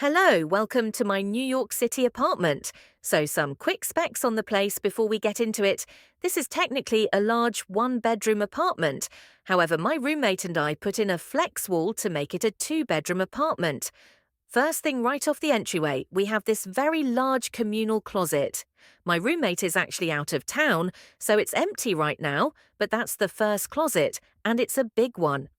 Hello, welcome to my New York City apartment. So, some quick specs on the place before we get into it. This is technically a large one-bedroom apartment. However, my roommate and I put in a flex wall to make it a two-bedroom apartment. First thing right off the entryway, we have this very large communal closet. My roommate is actually out of town, so it's empty right now, but that's the first closet, and it's a big one.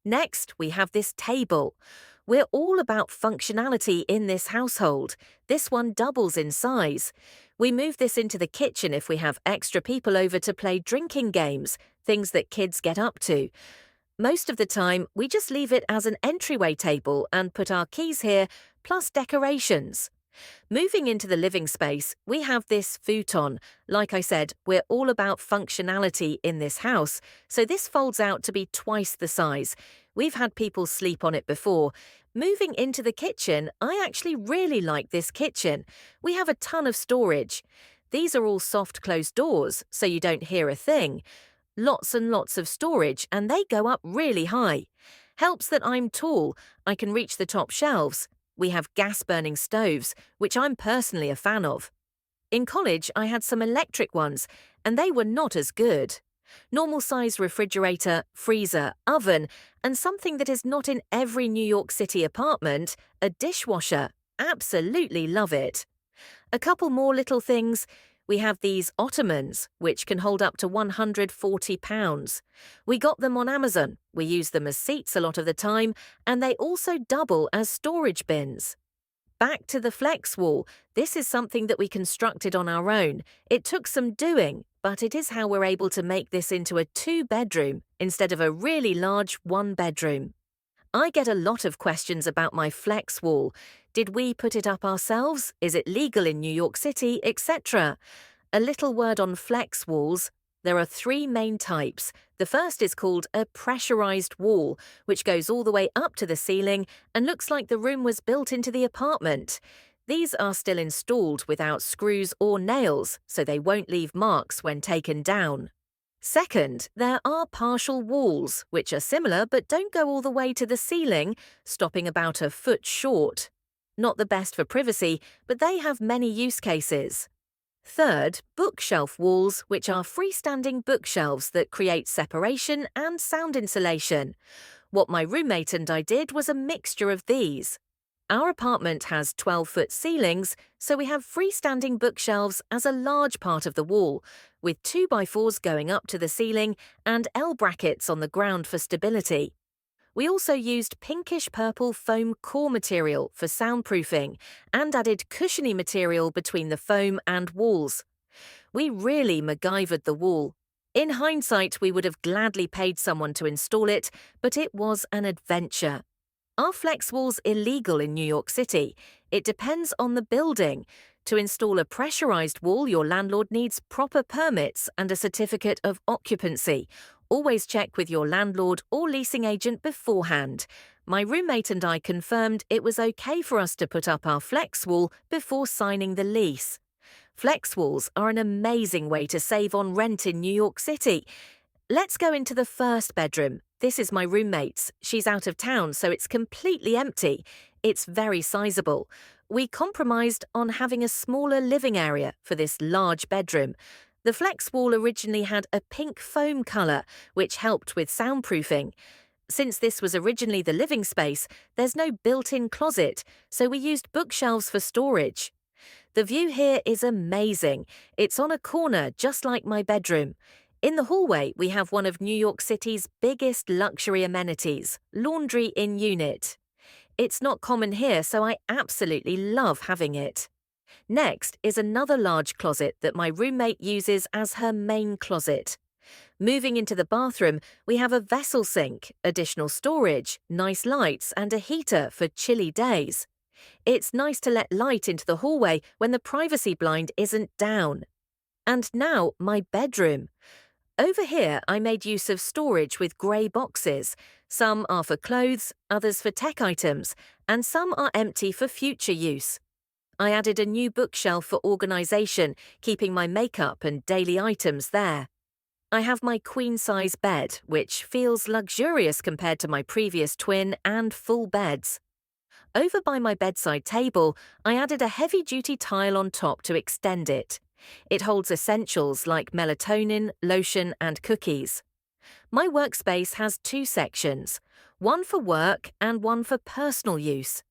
Next, we have this table. We're all about functionality in this household. This one doubles in size. We move this into the kitchen if we have extra people over to play drinking games, things that kids get up to. Most of the time, we just leave it as an entryway table and put our keys here, plus decorations. Moving into the living space, we have this futon. Like I said, we're all about functionality in this house, so this folds out to be twice the size. We've had people sleep on it before. Moving into the kitchen, I actually really like this kitchen. We have a ton of storage. These are all soft closed doors, so you don't hear a thing. Lots and lots of storage, and they go up really high. Helps that I'm tall. I can reach the top shelves. We have gas-burning stoves, which I'm personally a fan of. In college, I had some electric ones, and they were not as good. Normal-size refrigerator, freezer, oven, and something that is not in every New York City apartment, a dishwasher. Absolutely love it. A couple more little things. We have these ottomans, which can hold up to 140 pounds. We got them on Amazon. We use them as seats a lot of the time, and they also double as storage bins. Back to the flex wall. This is something that we constructed on our own. It took some doing, but it is how we're able to make this into a two-bedroom instead of a really large one-bedroom. I get a lot of questions about my flex wall. Did we put it up ourselves? Is it legal in New York City, etc.? A little word on flex walls. There are three main types. The first is called a pressurized wall, which goes all the way up to the ceiling and looks like the room was built into the apartment. These are still installed without screws or nails, so they won't leave marks when taken down. Second, there are partial walls, which are similar but don't go all the way to the ceiling, stopping about a foot short. Not the best for privacy, but they have many use cases. Third, bookshelf walls, which are freestanding bookshelves that create separation and sound insulation. What my roommate and I did was a mixture of these. Our apartment has 12-foot ceilings, so we have freestanding bookshelves as a large part of the wall, with 2x4s going up to the ceiling and L brackets on the ground for stability. We also used pinkish-purple foam core material for soundproofing and added cushiony material between the foam and walls. We really MacGyvered the wall. In hindsight, we would have gladly paid someone to install it, but it was an adventure. Are flex walls illegal in New York City? It depends on the building. To install a pressurized wall, your landlord needs proper permits and a certificate of occupancy. Always check with your landlord or leasing agent beforehand. My roommate and I confirmed it was okay for us to put up our flex wall before signing the lease. Flex walls are an amazing way to save on rent in New York City. Let's go into the first bedroom. This is my roommate's. She's out of town, so it's completely empty. It's very sizable. We compromised on having a smaller living area for this large bedroom. The flex wall originally had a pink foam colour, which helped with soundproofing. Since this was originally the living space, there's no built-in closet, so we used bookshelves for storage. The view here is amazing. It's on a corner, just like my bedroom. In the hallway, we have one of New York City's biggest luxury amenities, laundry in unit. It's not common here, so I absolutely love having it. Next is another large closet that my roommate uses as her main closet. Moving into the bathroom, we have a vessel sink, additional storage, nice lights, and a heater for chilly days. It's nice to let light into the hallway when the privacy blind isn't down. And now, my bedroom. Over here, I made use of storage with grey boxes. Some are for clothes, others for tech items, and some are empty for future use. I added a new bookshelf for organisation, keeping my makeup and daily items there. I have my queen-size bed, which feels luxurious compared to my previous twin and full beds. Over by my bedside table, I added a heavy-duty tile on top to extend it. It holds essentials like melatonin, lotion, and cookies. My workspace has two sections, one for work and one for personal use.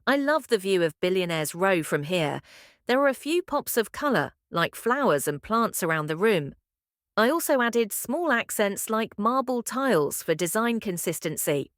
I love the view of Billionaires Row from here. There are a few pops of colour, like flowers and plants around the room. I also added small accents like marble tiles for design consistency.